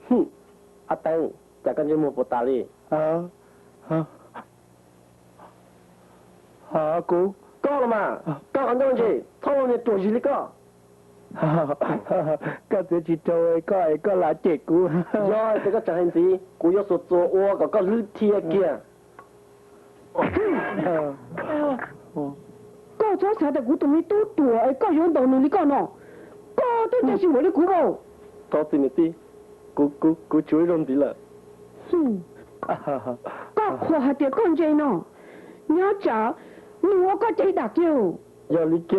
哼，阿登，这个就莫不打理。阿姑，够了嘛？够很多去，讨论的多是你个。个这是做的个来结果。哟，这个真很子，我要说做我个绿铁嘅。个做啥的古东西都多，个用到你讲喏，个都就是我的古宝。到底你的，我追上你了。个活下点讲真喏，你要找我个最大叫。要你叫，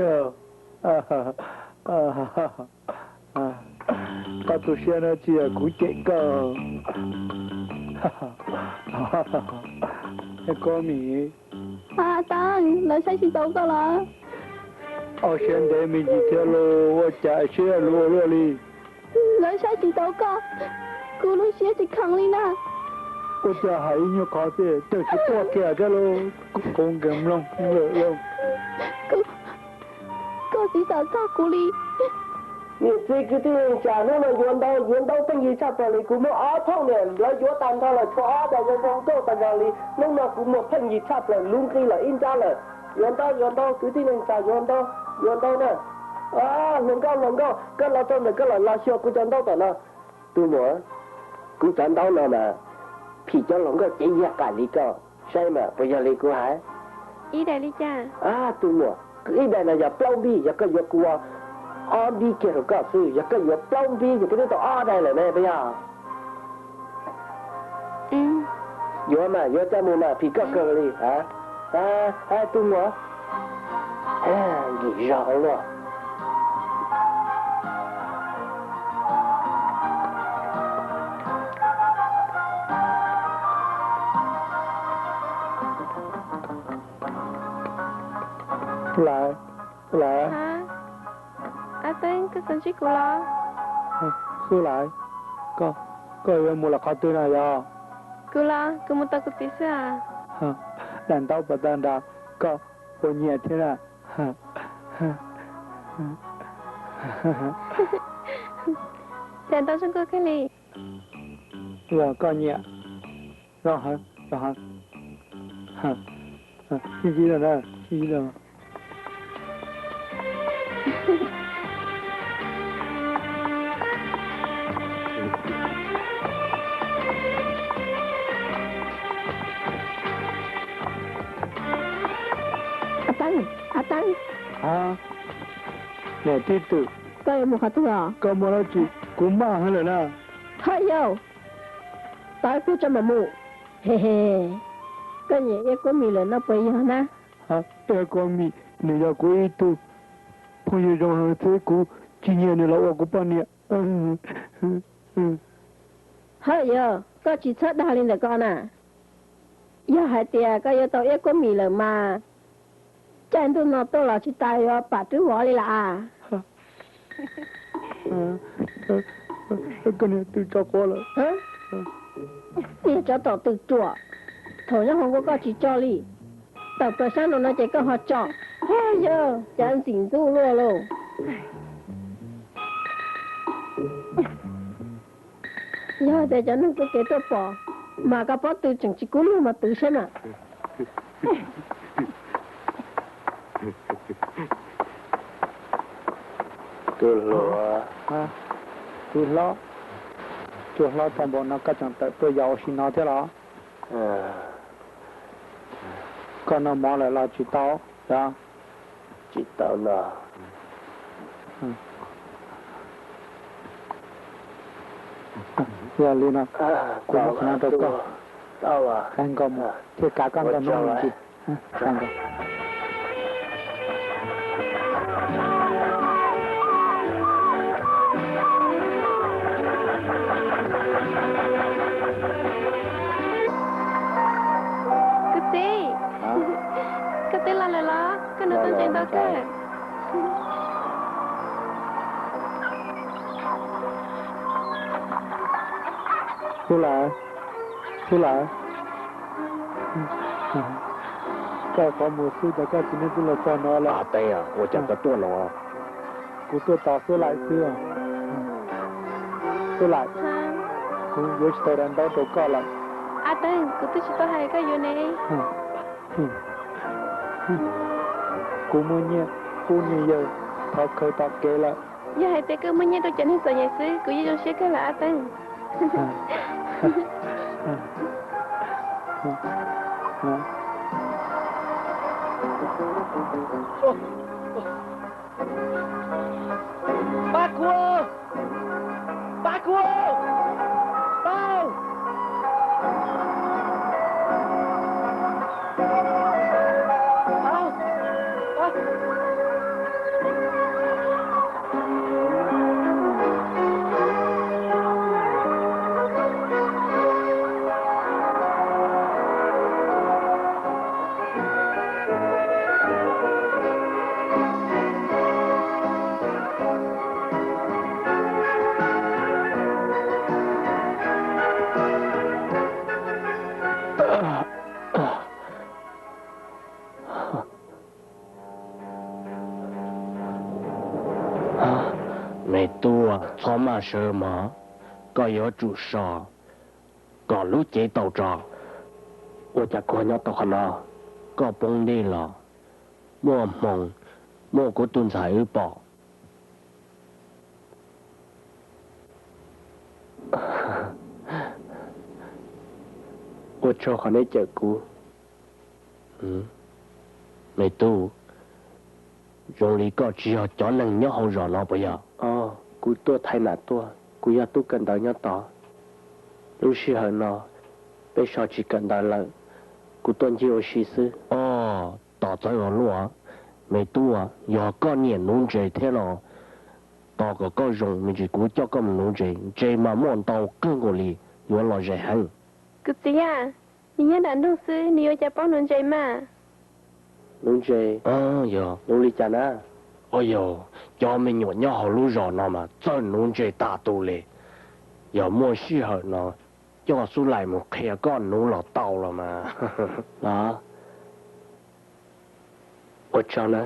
个做啥呢？只係古結個，一個米。阿當，來西是到個啦。我現在沒幾條路，我揸車路落嚟。來西是到個，咕嚕些是坑里啦。我揸係要靠啲，就是多嘅啫咯，講咁咯，咯。個是啥照顧你？你这个的假如呢，原到等于差不多，古莫阿痛呢，来有单他了，错阿的有光多大家里，弄那古莫等于差不多，弄起了，应家了，原到，个的人家原到呢，啊，能够，个老多呢，个老小古讲到的呢，对么？古讲到了嘛，皮叫能够这样干你个，是嘛？不要你古还？一代你家。啊，对么？一代呢要包庇，要个要古啊。ở đi kia rồi cả sự giờ cái việc plong đi thì cái đó ở đây là này bây giờ giờ mà giờ cha mù mà thì có cơ đi hả tôi mua gì rõ luôn lại阿登，個神志古啦。出來，個有冇啦？卡對啦呀？古啦，個冇得個啲啥？難道不難道？個我熱天啦。難道中國嘅你？我個熱，然後，記得啦，記得。阿登，你聽到？個有冇學到啊？個冇得住，古媽喺度啦。係有，大姑就冇冇，嘿嘿，個嘢一個米人都不一樣啦。一個米，你要過一度，朋友仲係這個，今年你老我個半年，係有，個只出到你嚟講啊，要係啲個要到一個米人嘛。真都拿到了去带哟，把对我哩啦。跟你对照过了。你找到对做，同样红个去照哩，到北上路那这个好照。哎哟，真心都落喽。以後在咱那個幾多包，馬個包都整起咕嚕嘛都什麼？對咯啊，對咯，對咯，全部那個種的都要是拿的啦。可能忙了啦，知道呀？知道了。Ya Lina, cũng không được có. Đâu à? Anh có một, thì cả con có nông gì? Anh có. Cái tên là lo, cái nó tên trên đó cái. Chú lại. Cái có một sự đã cái chuyện này là cho nó là. À đây à, tôi chẳng có tuần nào. Cô tôi tao số lại xưa. Số lại. Cô nhớ tôi đang đón tôi có lại. À tên, cô tôi chỉ có hai cái vô này. Cô muốn nhé, cô như giờ, thọ khởi tao kể lại. Giờ hai tên cứ muốn nhé tôi chẳng hết sợ nhà sư, cô như trong xe cái là à tên. Bác cua! Bác cua! Bao! Mày tua, cho mà sơ mà, có yếu trụ sò, có lúc chế tàu trò. Ôi chả có nhớ tàu khăn nào, có bông đi lò, mua mông, mua của tuần giải ư bỏ. Ôi cho khăn ấy chờ cú. Mày tu, rồi lý có chỉ họ cho năng nhớ hậu rõ nó bây giờ. Cú tôi thay nạ tôi, cú ya tu cần đợi nhớ tỏ. Lúc xí hở nó, bây giờ chỉ cần đợi lần, cú tuần chỉ ở xí sư. Tỏ tới ở lúa, mày tu à, giờ có nhiên nôn chế thế nào. Tỏ có dùng mình chỉ cú cho có một nôn chế mà muốn tao cơn của lì, giờ lo dễ hẳn. Cứ tí à, mình nhớ đàn đông sư, nếu cho bóng nôn chế mà. Nôn chế? Giờ, nôn lì chả ná. Ôi dồi, cho mình nhổ nhớ hậu lũ rõ nó mà, chân nôn chế tạ tù lì. Giờ mua xí hở nó, cho su lại một khe con nôn lọ tàu rồi mà. Đó. Ôi cho nó.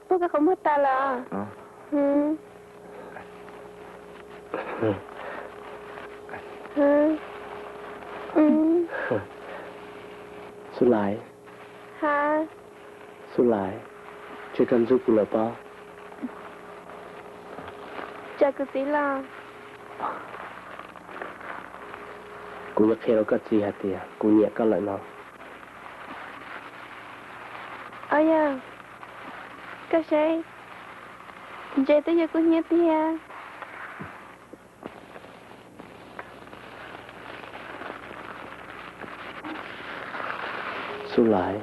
Tôi không mất ta là. Su lại. Hả? Su lại. Chưa cần giúp là ba. Chà cứ tí là. cú nhắc khéo cái gì hả tia cú nhẹ cái lại nó ơi à cái gì vậy tới giờ cô nhớ tia xuống lại